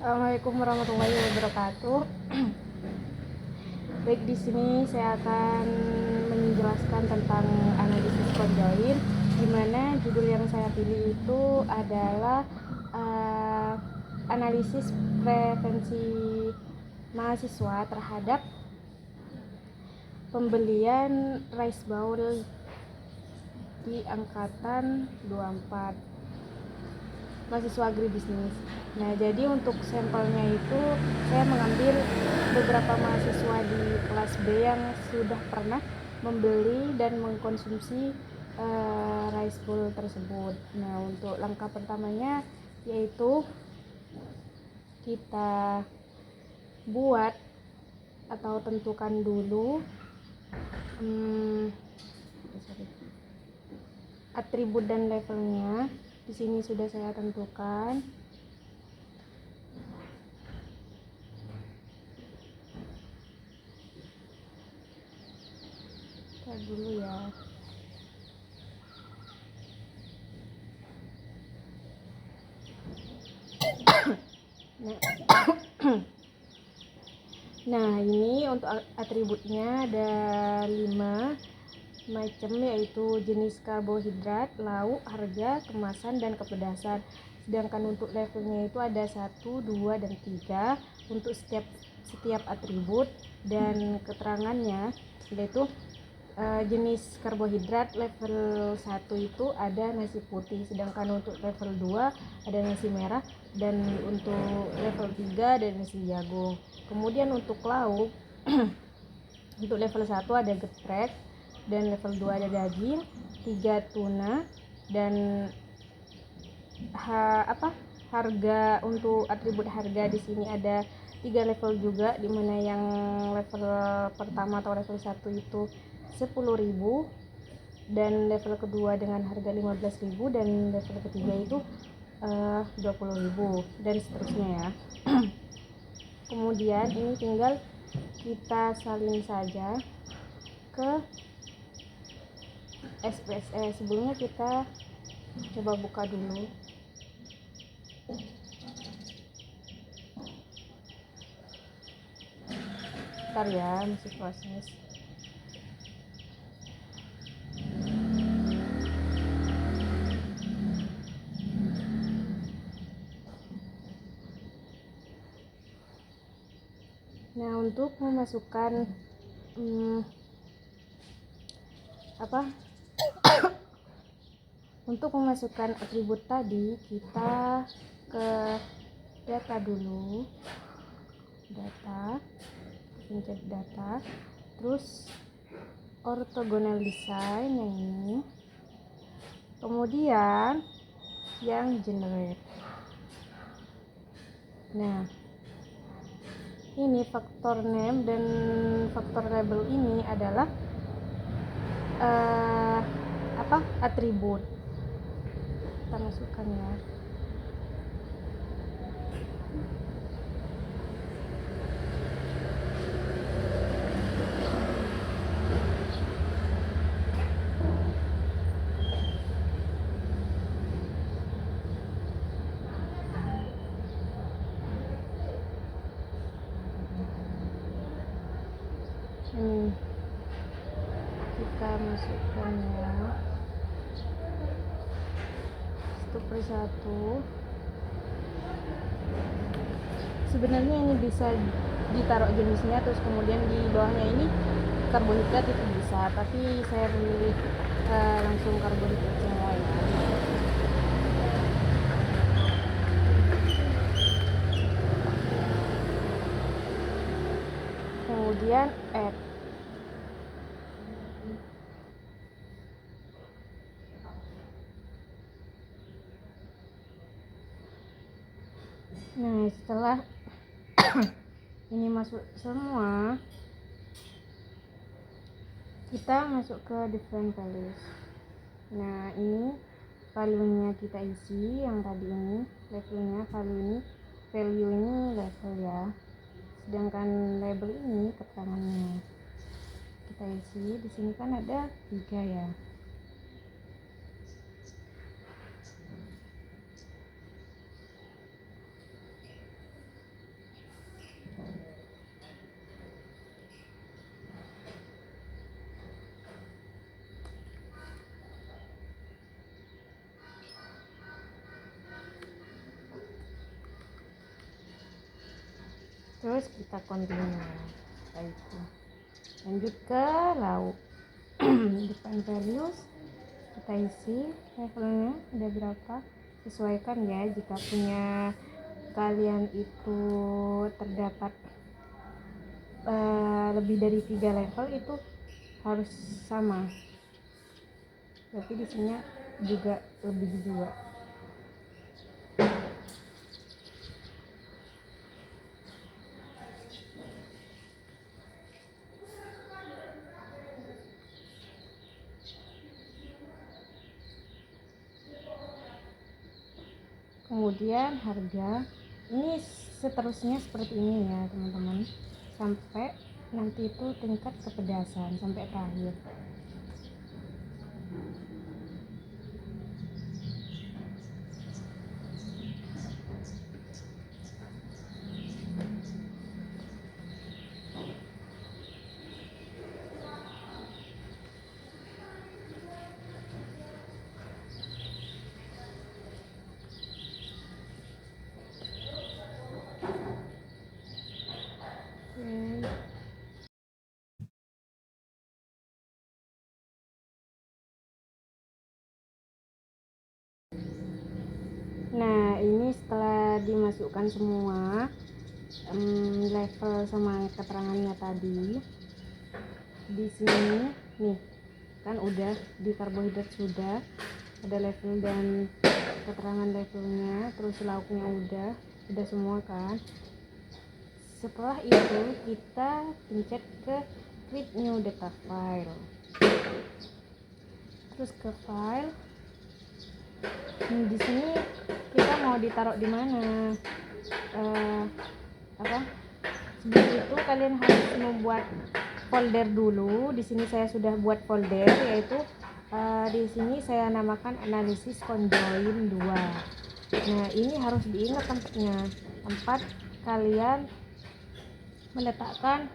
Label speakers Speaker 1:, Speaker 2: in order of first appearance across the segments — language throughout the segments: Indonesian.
Speaker 1: Assalamualaikum warahmatullahi wabarakatuh. Baik, di sini saya akan menjelaskan tentang analisis konjoin, di mana judul yang saya pilih itu adalah analisis prevensi mahasiswa terhadap pembelian rice bowl di angkatan 24 mahasiswa agribisnis. Nah, jadi untuk sampelnya itu saya mengambil beberapa mahasiswa di kelas B yang sudah pernah membeli dan mengkonsumsi rice bowl tersebut. Nah, untuk langkah pertamanya yaitu kita buat atau tentukan dulu atribut dan levelnya. Di sini sudah saya tentukan. Kita dulu ya. Nah, ini untuk atributnya ada 5 macam, yaitu jenis karbohidrat, lauk, harga, kemasan, dan kepedasan. Sedangkan untuk levelnya itu ada 1, 2, dan 3 untuk setiap atribut, dan keterangannya yaitu jenis karbohidrat level 1 itu ada nasi putih, sedangkan untuk level 2 ada nasi merah, dan untuk level 3 ada nasi jagung. Kemudian untuk lauk untuk level 1 ada geprek, dan level 2 ada daging, 3 tuna, dan harga untuk atribut harga di sini ada 3 level juga, dimana yang level pertama atau level 1 itu 10.000, dan level kedua dengan harga 15.000, dan level ketiga itu 20.000, dan seterusnya ya. Kemudian ini tinggal kita salin saja ke SPSS. Sebelumnya kita coba buka dulu. Bentar ya, masih proses. Nah, untuk memasukkan untuk memasukkan atribut tadi, kita ke data dulu, pencet data, terus orthogonal design yang ini, kemudian yang generate. Nah, ini faktor name dan faktor label ini adalah atribut. Kita masukkan ya. Kita masukkan ya satu persatu. Sebenarnya ini bisa ditaruh jenisnya, terus kemudian di bawahnya ini karbohidrat itu bisa, tapi saya memilih langsung karbohidrat semua ya. Kemudian add. Nah, setelah ini masuk semua, kita masuk ke different values. Nah, ini value-nya kita isi, yang tadi ini levelnya, value ini level ya, sedangkan label ini keterangannya kita isi. Di sini kan ada 3 ya. Terus kita continue setelah itu. Lanjut ke lauk. Depan values kita isi levelnya ada berapa, sesuaikan ya. Jika punya kalian itu terdapat lebih dari 3 level itu harus sama, tapi di sini juga lebih juga. Kemudian harga ini seterusnya seperti ini ya teman-teman, sampai nanti itu tingkat kepedasan sampai terakhir. Nah, ini setelah dimasukkan semua level sama keterangannya tadi, di sini nih kan udah di karbohidrat sudah ada level dan keterangan levelnya, terus lauknya udah semua kan. Setelah itu kita pencet ke create new data file, terus ke file. Di sini kita mau ditaruh di mana, sebelum itu kalian harus membuat folder dulu. Di sini saya sudah buat folder, yaitu di sini saya namakan analisis conjoin 2. Nah, ini harus diingat tempatnya, tempat kalian meletakkan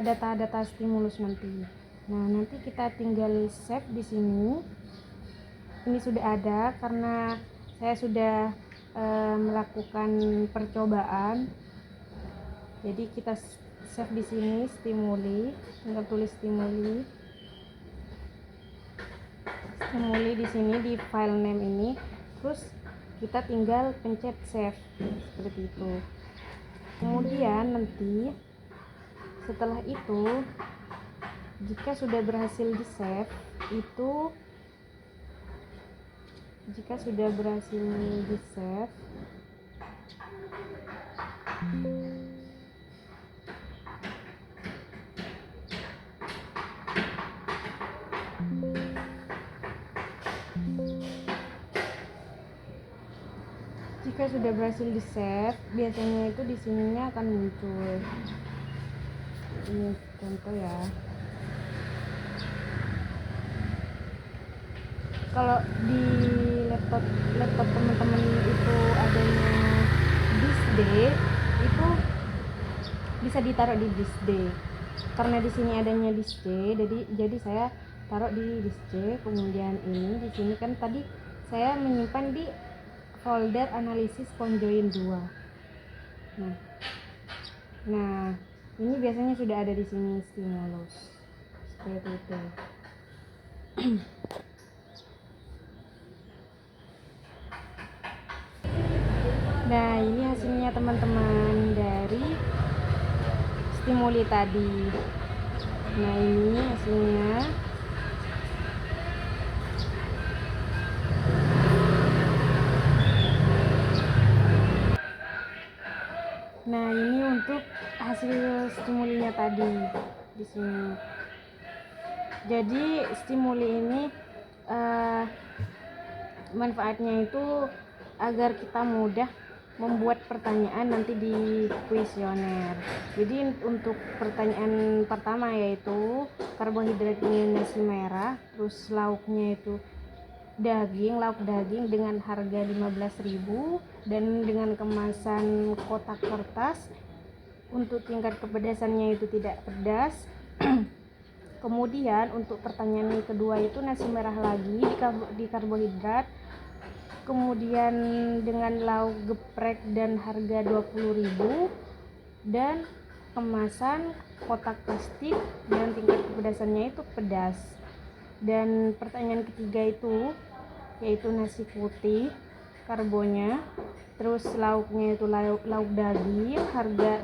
Speaker 1: data-data stimulus nanti. Nah, nanti kita tinggal save di sini. Ini sudah ada karena saya sudah melakukan percobaan. Jadi kita save di sini stimuli, tinggal tulis stimuli di sini di file name ini. Terus kita tinggal pencet save seperti itu. Kemudian nanti setelah itu, jika sudah berhasil di save itu, jika jika sudah berhasil di save, biasanya itu di sininya akan muncul. Ini contoh ya. Kalau di laptop teman-teman itu adanya disk D, itu bisa ditaruh di disk D. Karena di sini adanya disk C, jadi saya taruh di disk C. Kemudian ini di sini kan tadi saya menyimpan di folder analisis conjoin 2. Nah, ini biasanya sudah ada di sini stimulus seperti itu. Nah, ini hasilnya teman-teman dari stimuli tadi. Nah, ini hasilnya. Nah, ini untuk hasil stimulinya tadi di sini. Jadi stimuli ini manfaatnya itu agar kita mudah membuat pertanyaan nanti di kuesioner. Jadi untuk pertanyaan pertama yaitu karbohidratnya nasi merah, terus lauknya itu lauk daging dengan harga 15.000 dan dengan kemasan kotak kertas. Untuk tingkat kepedasannya itu tidak pedas. Kemudian untuk pertanyaan kedua itu nasi merah lagi di karbohidrat, kemudian dengan lauk geprek dan harga 20.000. dan kemasan kotak plastik dan tingkat kepedasannya itu pedas. Dan pertanyaan ketiga itu yaitu nasi putih, karbonya, terus lauknya itu lauk daging,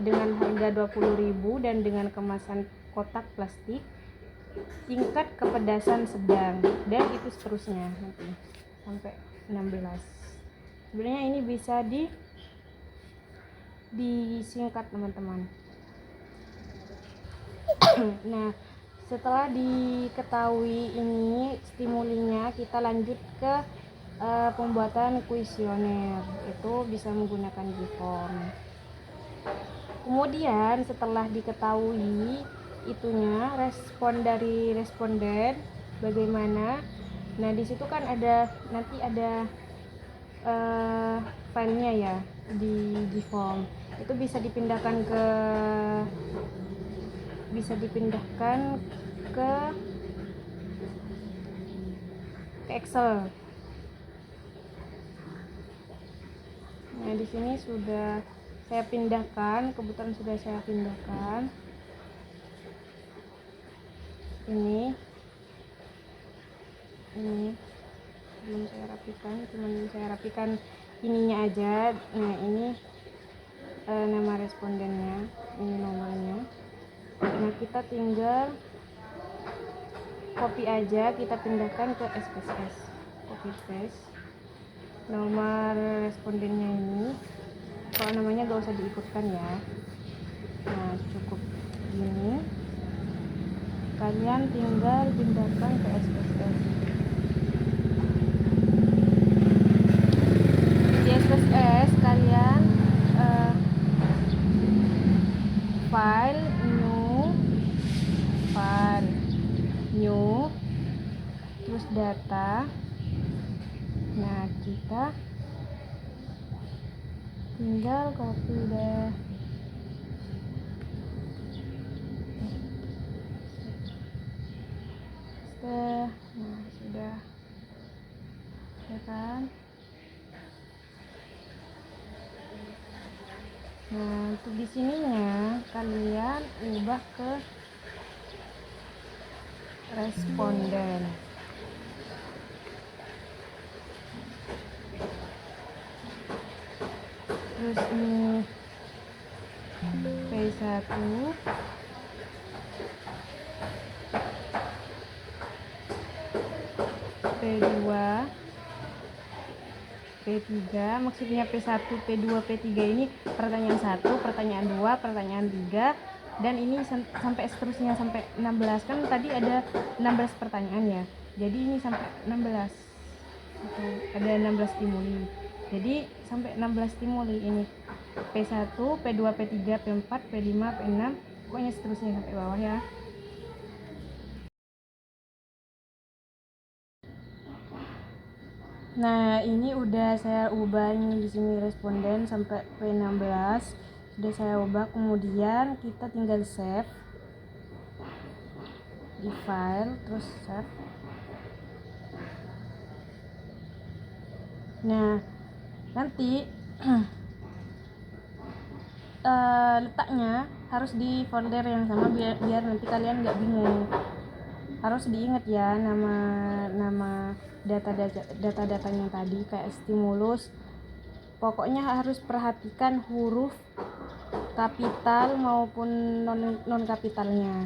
Speaker 1: dengan harga 20.000 dan dengan kemasan kotak plastik, tingkat kepedasan sedang, dan itu seterusnya nanti sampai 16. Sebenarnya ini bisa disingkat teman-teman. Nah, setelah diketahui ini stimulinya, kita lanjut ke pembuatan kuesioner. Itu bisa menggunakan Gform. Kemudian setelah diketahui itunya respon dari responden bagaimana, nah disitu kan nanti ada filenya ya di Gform. Itu bisa dipindahkan ke Excel. Nah, di sini sudah saya pindahkan, kebetulan sudah saya pindahkan. Ini belum saya rapikan, cuman saya rapikan ininya aja. Nah, ini nama respondennya, ini nomornya. Nah, kita tinggal copy aja, kita pindahkan ke SPSS, copy paste nomor respondennya ini. Kalau namanya gak usah diikutkan ya. Nah, cukup gini, kalian tinggal pindahkan ke SPSS. Di SPSS kalian file new terus data. Nah, kita tinggal copy deh. Nah, sudah ya kan. Nah, untuk di sininya kalian ubah ke responden. Terus ini P1, P2, P3, maksudnya P1, P2, P3 ini pertanyaan 1, pertanyaan 2, pertanyaan 3, dan ini sampai seterusnya sampai 16. Kan tadi ada 16 pertanyaan ya, jadi ini sampai 16 itu ada 16 stimuli, jadi sampai 16 stimuli ini P1, P2, P3, P4, P5, P6, pokoknya seterusnya sampai bawah ya. Nah, ini udah saya ubah ini di sini responden sampai P16 sudah saya ubah. Kemudian kita tinggal save di file, terus save. Nah, nanti letaknya harus di folder yang sama biar nanti kalian nggak bingung. Harus diingat ya nama data-datanya tadi kayak stimulus. Pokoknya harus perhatikan huruf kapital maupun non kapitalnya.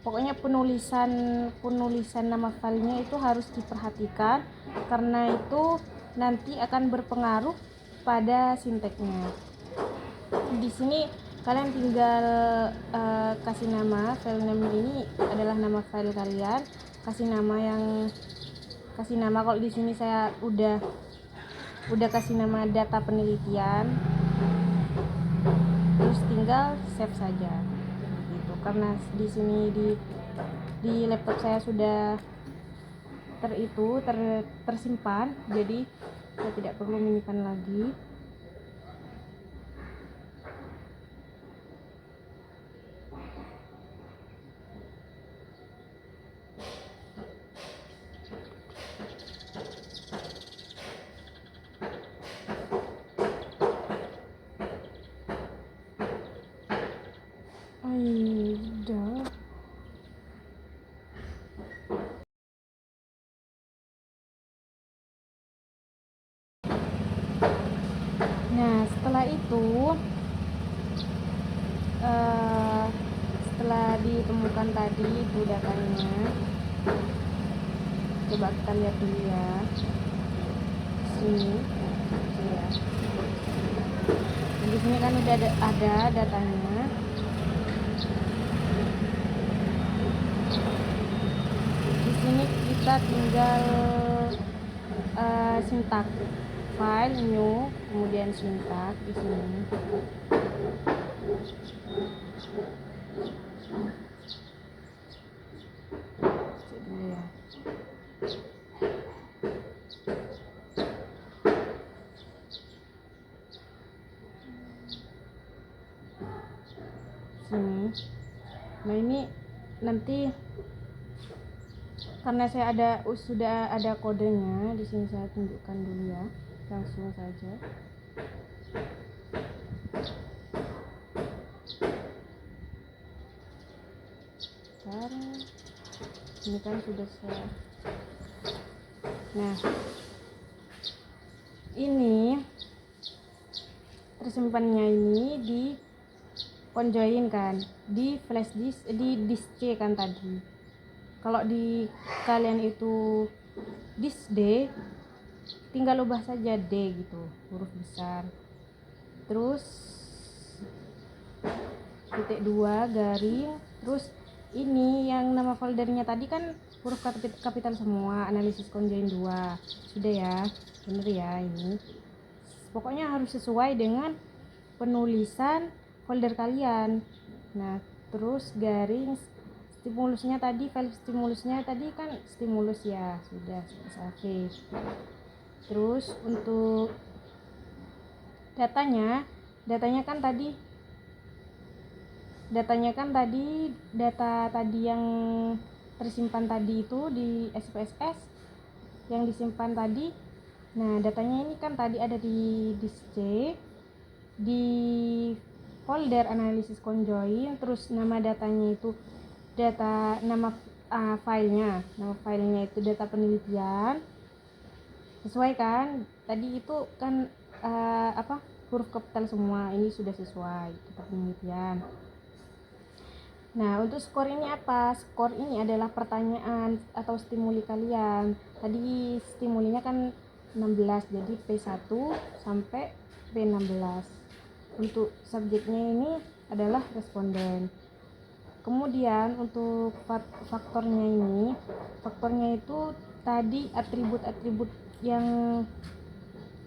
Speaker 1: Pokoknya penulisan nama filenya itu harus diperhatikan karena itu nanti akan berpengaruh pada sinteksnya. Di sini kalian tinggal kasih nama file name ini adalah nama file kalian, kasih nama kalau di sini saya udah kasih nama data penelitian, terus tinggal save saja gitu. Karena di sini di laptop saya sudah tersimpan, jadi saya tidak perlu menyimpan lagi. Aida. Nah, setelah itu setelah ditemukan tadi itu datanya, coba kita lihat dulu ya. Sini ya. Di sini kan udah ada datanya. Di sini kita tinggal syntax file new, kemudian syntax di sini. Sini. Nah, ini nanti karena saya sudah ada kodenya di sini, saya tunjukkan dulu ya, langsung saja. Sekarang ini kan sudah saya. Nah, ini tersimpannya ini di conjoin kan di flash disk, di disk C kan tadi. Kalau di kalian itu disk D, tinggal ubah saja D gitu, huruf besar, terus titik 2 garing, terus ini yang nama foldernya tadi kan huruf kapital semua, analisis conjoin 2. Sudah ya, bener ya, ini pokoknya harus sesuai dengan penulisan folder kalian. Nah, terus garing stimulusnya tadi, file stimulusnya tadi kan stimulus ya, sudah save. Terus untuk datanya kan tadi data tadi yang tersimpan tadi itu di SPSS yang disimpan tadi. Nah, datanya ini kan tadi ada di disk C, di folder analisis conjoin, terus nama datanya itu nama filenya itu data penelitian, sesuai kan tadi itu kan huruf kapital semua, ini sudah sesuai data penelitian. Nah, untuk skor ini apa? Skor ini adalah pertanyaan atau stimuli kalian. Tadi stimulinya kan 16, jadi P1 sampai P16. Untuk subjeknya ini adalah responden. Kemudian untuk faktornya itu tadi atribut-atribut yang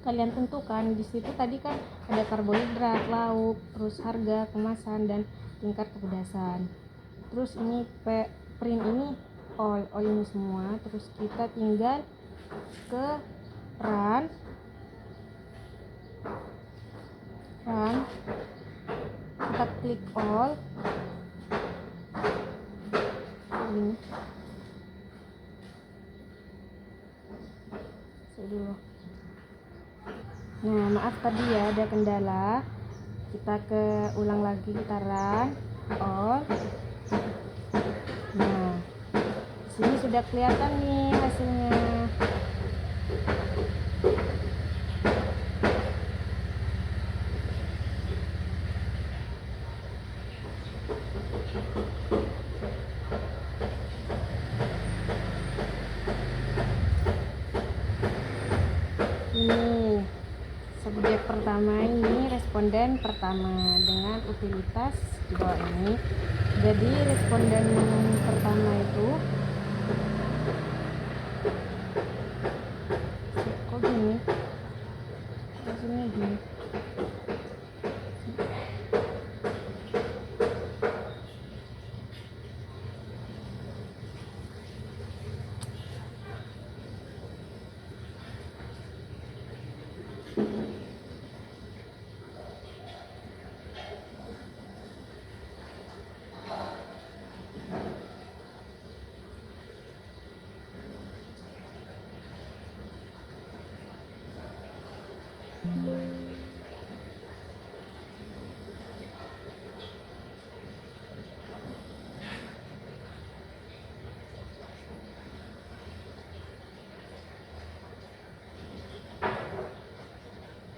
Speaker 1: kalian tentukan. Di situ tadi kan ada karbohidrat, lauk, terus harga, kemasan, dan tingkat kepedasan. Terus ini print ini all ini semua. Terus kita tinggal ke run, kita klik all ini dulu. Nah, maaf tadi ya ada kendala, kita ulang lagi, kita run all. Nah, sini sudah kelihatan nih hasilnya. Ini subjek pertama, ini responden pertama dengan utilitas di bawah ini. Jadi responden pertama itu kok gini hasilnya gini.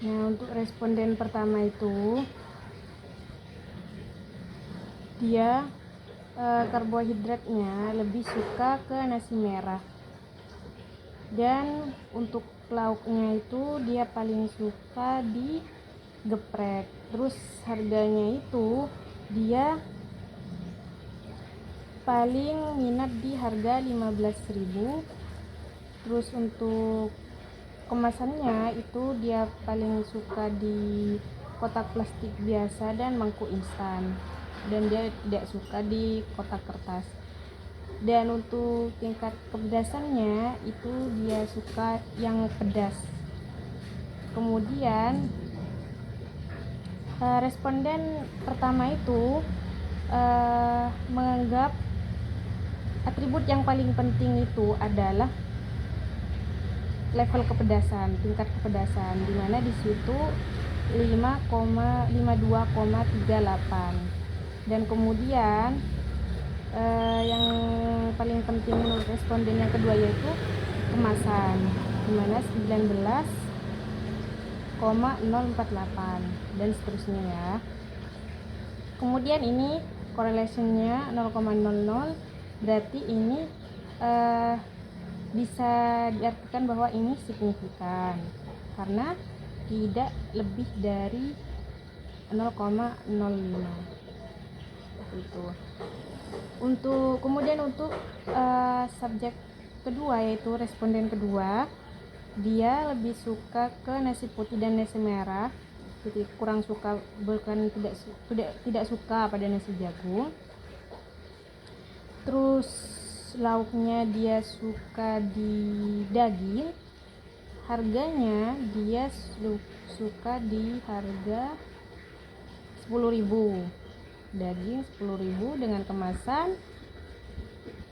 Speaker 1: Nah, untuk responden pertama itu dia karbohidratnya lebih suka ke nasi merah, dan untuk lauknya itu dia paling suka di geprek. Terus harganya itu dia paling minat di harga 15.000. Terus untuk kemasannya itu dia paling suka di kotak plastik biasa dan mangkuk instan, dan dia tidak suka di kotak kertas. Dan untuk tingkat kepedasannya itu dia suka yang pedas. Kemudian responden pertama itu menganggap atribut yang paling penting itu adalah level kepedasan, tingkat kepedasan, di mana di situ 52,38. Dan kemudian yang paling penting menurut responden yang kedua yaitu kemasan, di mana 19,048 dan seterusnya ya. Kemudian ini correlationnya 0,00, berarti ini bisa diartikan bahwa ini signifikan karena tidak lebih dari 0,05 itu. Kemudian untuk subjek kedua yaitu responden kedua, dia lebih suka ke nasi putih dan nasi merah, jadi kurang suka, bukan tidak suka pada nasi jagung. Terus lauknya dia suka di daging, harganya dia suka di harga 10.000, daging 10.000 dengan kemasan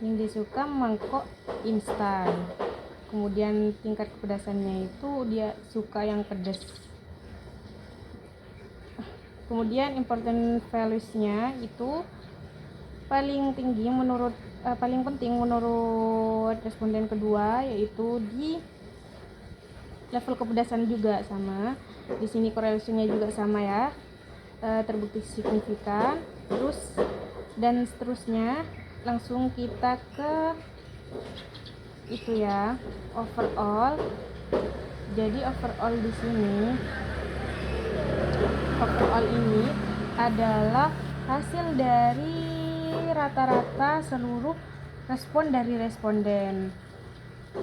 Speaker 1: yang disuka mangkok instan. Kemudian tingkat kepedasannya itu dia suka yang pedas. Kemudian important values-nya itu paling penting menurut responden kedua yaitu di level kepedasan juga sama. Di sini korelasinya juga sama ya, terbukti signifikan. Terus dan seterusnya, langsung kita ke itu ya, overall. Jadi overall di sini, overall ini adalah hasil dari rata-rata seluruh respon dari responden,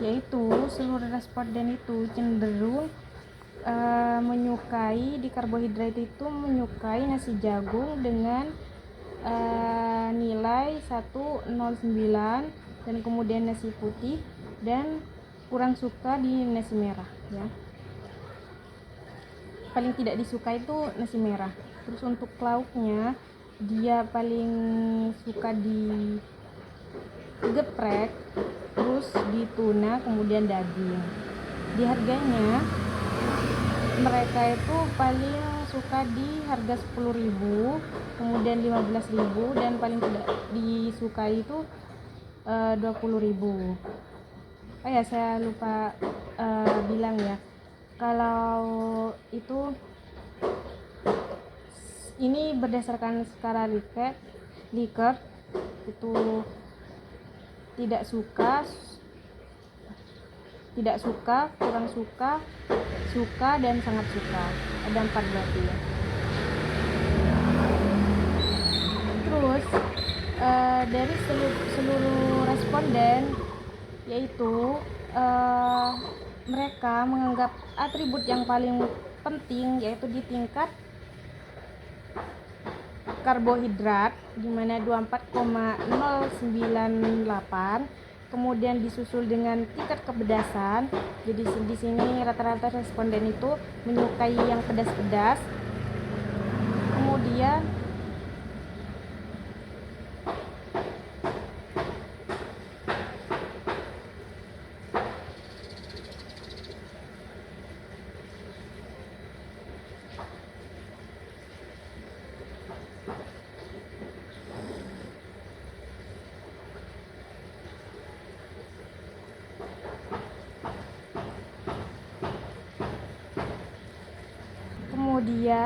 Speaker 1: yaitu seluruh responden itu cenderung menyukai di karbohidrat itu menyukai nasi jagung dengan nilai 109, dan kemudian nasi putih, dan kurang suka di nasi merah ya. Paling tidak disuka itu nasi merah. Terus untuk lauknya dia paling suka di geprek, terus di tuna, kemudian daging. Di harganya mereka itu paling suka di harga 10.000, kemudian 15.000, dan paling tidak disukai itu 20.000. Oh ya, saya lupa bilang ya, kalau itu ini berdasarkan skala Likert itu tidak suka, kurang suka, suka, dan sangat suka. Ada 4 berarti ya. Terus dari seluruh responden yaitu mereka menganggap atribut yang paling penting yaitu di tingkat karbohidrat, di mana 24,098, kemudian disusul dengan tingkat kepedasan. Jadi di sini rata-rata responden itu menyukai yang pedas-pedas. Kemudian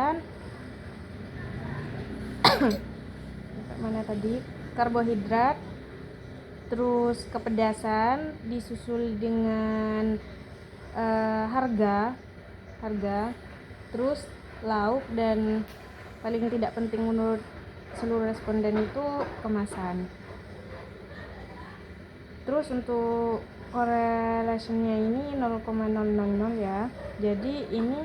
Speaker 1: kepedasan mana tadi, karbohidrat, terus kepedasan disusul dengan harga, terus lauk, dan paling tidak penting menurut seluruh responden itu kemasan. Terus untuk korelasinya ini 0,000 ya, jadi ini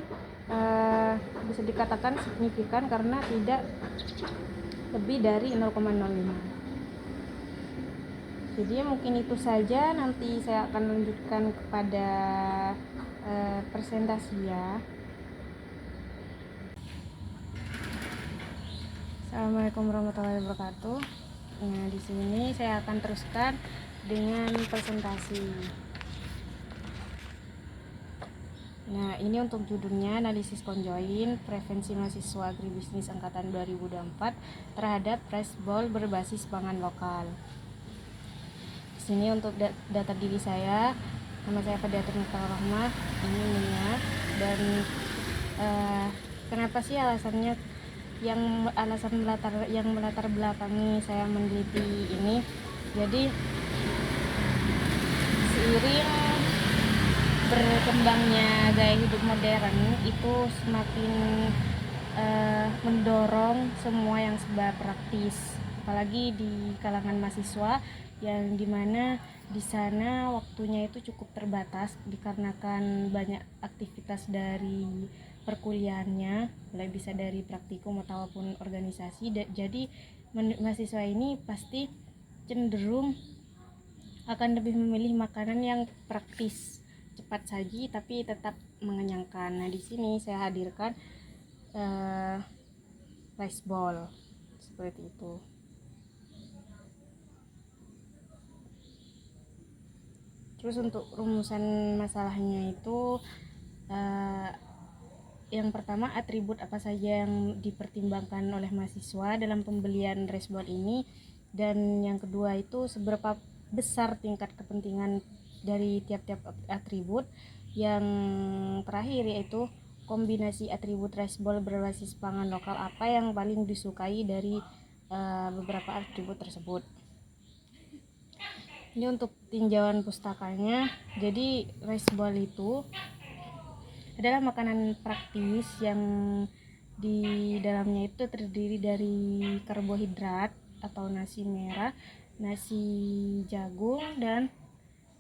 Speaker 1: bisa dikatakan signifikan karena tidak lebih dari 0,05. Jadi mungkin itu saja, nanti saya akan lanjutkan kepada presentasi ya. Assalamualaikum warahmatullahi wabarakatuh. Nah, di sini saya akan teruskan dengan presentasi. Nah, ini untuk judulnya analisis konjoin prevensi mahasiswa agribisnis angkatan 2024 terhadap rice bowl berbasis pangan lokal. Di sini untuk data diri saya, nama saya Fadiatur Rahmah, ini Nia, dan kenapa sih alasannya yang melatar belakangi saya meneliti ini. Jadi seiring berkembangnya gaya hidup modern itu semakin mendorong semua yang serba praktis, apalagi di kalangan mahasiswa yang dimana di sana waktunya itu cukup terbatas dikarenakan banyak aktivitas dari perkuliahannya, mulai bisa dari praktikum ataupun organisasi. Jadi mahasiswa ini pasti cenderung akan lebih memilih makanan yang praktis, cepat saji tapi tetap mengenyangkan. Nah, di sini saya hadirkan rice bowl seperti itu. Terus untuk rumusan masalahnya itu yang pertama, atribut apa saja yang dipertimbangkan oleh mahasiswa dalam pembelian rice bowl ini, dan yang kedua itu seberapa besar tingkat kepentingan dari tiap-tiap atribut. Yang terakhir yaitu kombinasi atribut rice bowl berbasis pangan lokal apa yang paling disukai dari beberapa atribut tersebut. Ini untuk tinjauan pustakanya. Jadi rice bowl itu adalah makanan praktis yang di dalamnya itu terdiri dari karbohidrat atau nasi merah, nasi jagung, dan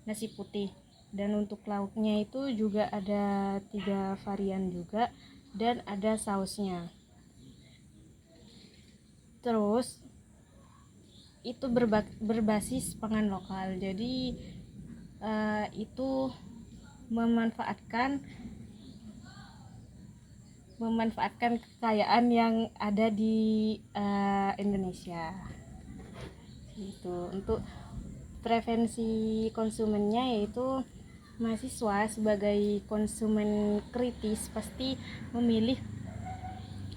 Speaker 1: nasi putih. Dan untuk lauknya itu juga ada 3 varian juga, dan ada sausnya. Terus itu berbasis pangan lokal, jadi itu memanfaatkan kekayaan yang ada di Indonesia. Itu untuk preferensi konsumennya, yaitu mahasiswa sebagai konsumen kritis pasti memilih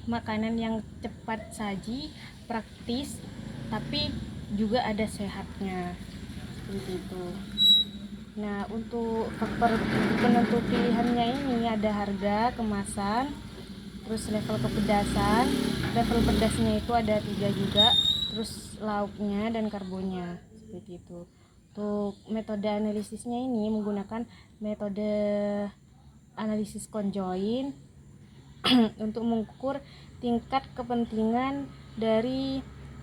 Speaker 1: makanan yang cepat saji, praktis, tapi juga ada sehatnya, seperti itu. Nah, untuk faktor penentu pilihannya ini ada harga, kemasan, terus level kepedasan. Level pedasnya itu ada 3 juga, terus lauknya dan karbonya, seperti itu. Untuk metode analisisnya ini menggunakan metode analisis konjoin untuk mengukur tingkat kepentingan dari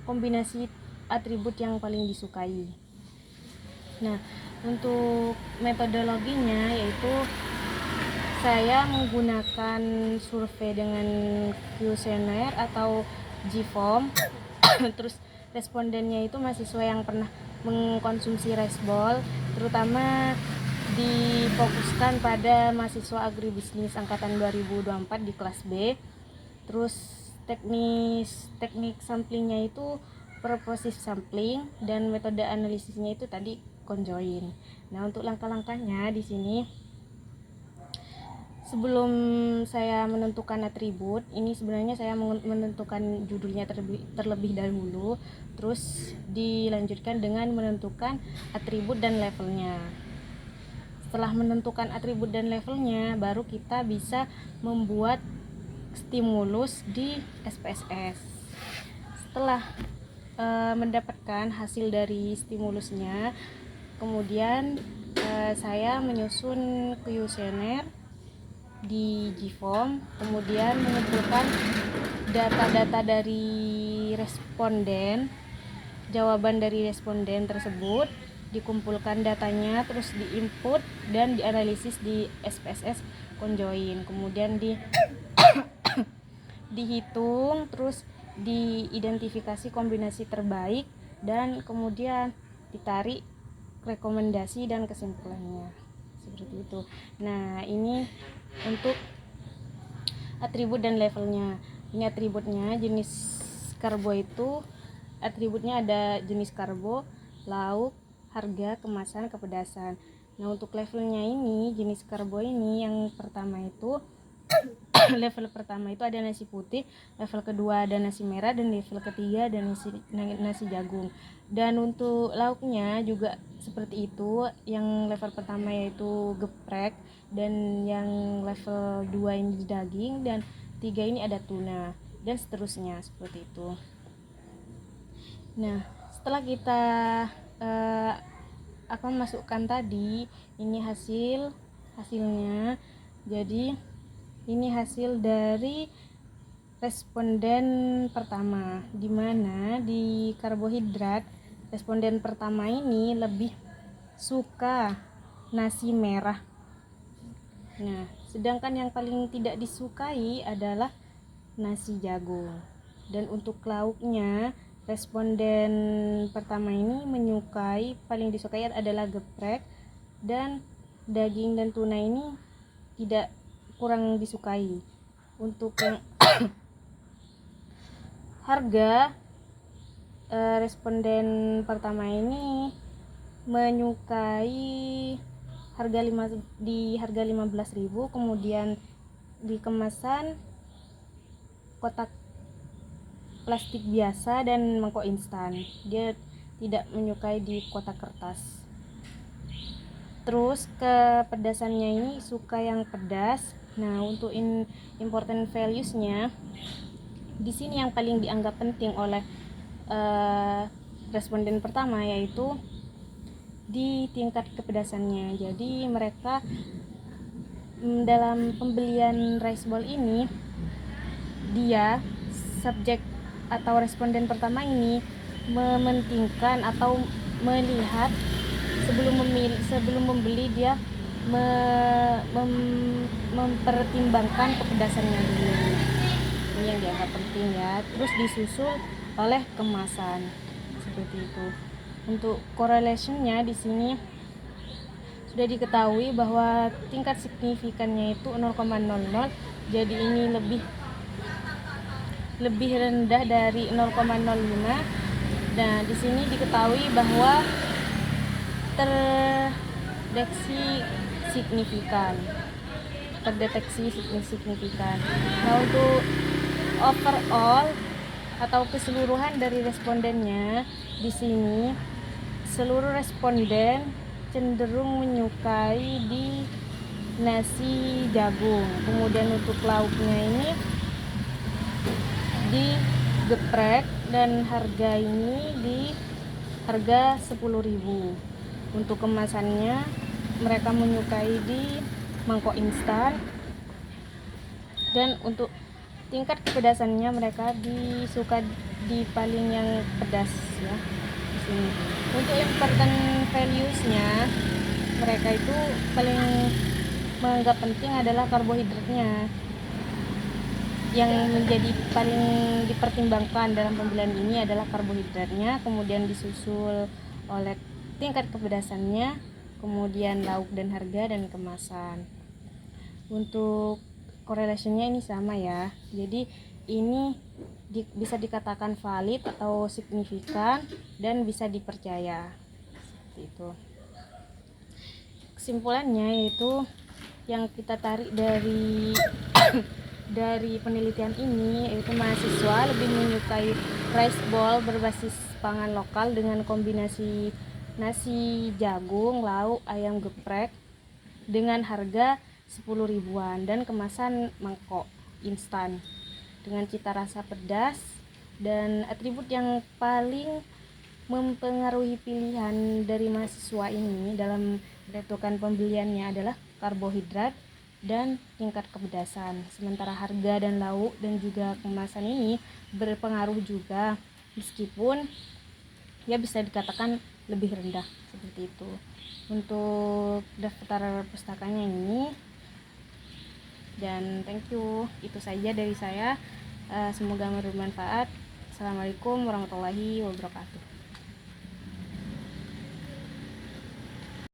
Speaker 1: kombinasi atribut yang paling disukai. Nah, untuk metodologinya yaitu saya menggunakan survei dengan kuesioner atau GFOM. Terus respondennya itu mahasiswa yang pernah mengkonsumsi rice bowl, terutama difokuskan pada mahasiswa agribisnis angkatan 2024 di kelas B. Terus teknik samplingnya itu purposive sampling, dan metode analisisnya itu tadi conjoin. Nah, untuk langkah-langkahnya di sini, sebelum saya menentukan atribut, ini sebenarnya saya menentukan judulnya terlebih dahulu, terus dilanjutkan dengan menentukan atribut dan levelnya. Setelah menentukan atribut dan levelnya, baru kita bisa membuat stimulus di SPSS. Setelah mendapatkan hasil dari stimulusnya, kemudian saya menyusun kuesioner di GFOM, kemudian mengumpulkan data-data dari responden, jawaban dari responden tersebut, dikumpulkan datanya, terus diinput dan dianalisis di SPSS Conjoin, kemudian dihitung, terus diidentifikasi kombinasi terbaik, dan kemudian ditarik rekomendasi dan kesimpulannya, seperti itu. Nah, ini untuk atribut dan levelnya. Ini atributnya, jenis karbo itu atributnya ada jenis karbo, lauk, harga, kemasan, kepedasan. Nah, untuk levelnya ini, jenis karbo ini yang pertama itu level pertama itu ada nasi putih, level kedua ada nasi merah, dan level ketiga ada nasi jagung. Dan untuk lauknya juga seperti itu, yang level pertama yaitu geprek, dan yang level 2 ini daging, dan 3 ini ada tuna, dan seterusnya seperti itu. Nah, setelah kita akan masukkan tadi, ini hasilnya. Jadi ini hasil dari responden pertama, di mana di karbohidrat responden pertama ini lebih suka nasi merah. Nah, sedangkan yang paling tidak disukai adalah nasi jagung. Dan untuk lauknya, responden pertama ini paling disukai adalah geprek, dan daging dan tuna ini kurang disukai. Untuk yang harga, responden pertama ini menyukai harga 15.000, kemudian di kemasan kotak plastik biasa dan mangkok instan. Dia tidak menyukai di kotak kertas. Terus kepedasannya ini suka yang pedas. Nah, untuk important values-nya, di sini yang paling dianggap penting oleh responden pertama yaitu di tingkat kepedasannya. Jadi mereka dalam pembelian rice bowl ini, dia subjek atau responden pertama ini mementingkan atau melihat sebelum membeli, dia mempertimbangkan kepedasannya dulu. Ini yang dianggap penting ya. Terus disusul oleh kemasan, seperti itu. Untuk correlationnya di sini sudah diketahui bahwa tingkat signifikannya itu 0,00, jadi ini lebih rendah dari 0,05. Nah, di sini diketahui bahwa terdeteksi signifikan. Nah, untuk overall atau keseluruhan dari respondennya, di sini seluruh responden cenderung menyukai di nasi jagung. Kemudian untuk lauknya ini di geprek, dan harga ini di harga 10.000. Untuk kemasannya mereka menyukai di mangkok instan, dan untuk tingkat kepedasannya mereka disuka di paling yang pedas ya di sini. Untuk important values-nya, mereka itu paling menganggap penting adalah karbohidratnya. Yang menjadi paling dipertimbangkan dalam pembelian ini adalah karbohidratnya, kemudian disusul oleh tingkat kepedasannya, kemudian lauk dan harga, dan kemasan. Untuk correlationnya ini sama ya, jadi ini bisa dikatakan valid atau signifikan dan bisa dipercaya, seperti itu. Kesimpulannya yaitu yang kita tarik dari penelitian ini, yaitu mahasiswa lebih menyukai rice bowl berbasis pangan lokal dengan kombinasi nasi jagung, lauk, ayam geprek dengan harga 10 ribuan dan kemasan mangkok. instan dengan cita rasa pedas. Dan atribut yang paling mempengaruhi pilihan dari mahasiswa ini dalam menentukan pembeliannya adalah karbohidrat dan tingkat kepedasan. Sementara harga dan lauk dan juga kemasan ini berpengaruh juga, meskipun ya bisa dikatakan lebih rendah seperti itu. Untuk daftar pustakanya ini, dan thank you, itu saja dari saya. Semoga bermanfaat. Assalamualaikum warahmatullahi wabarakatuh.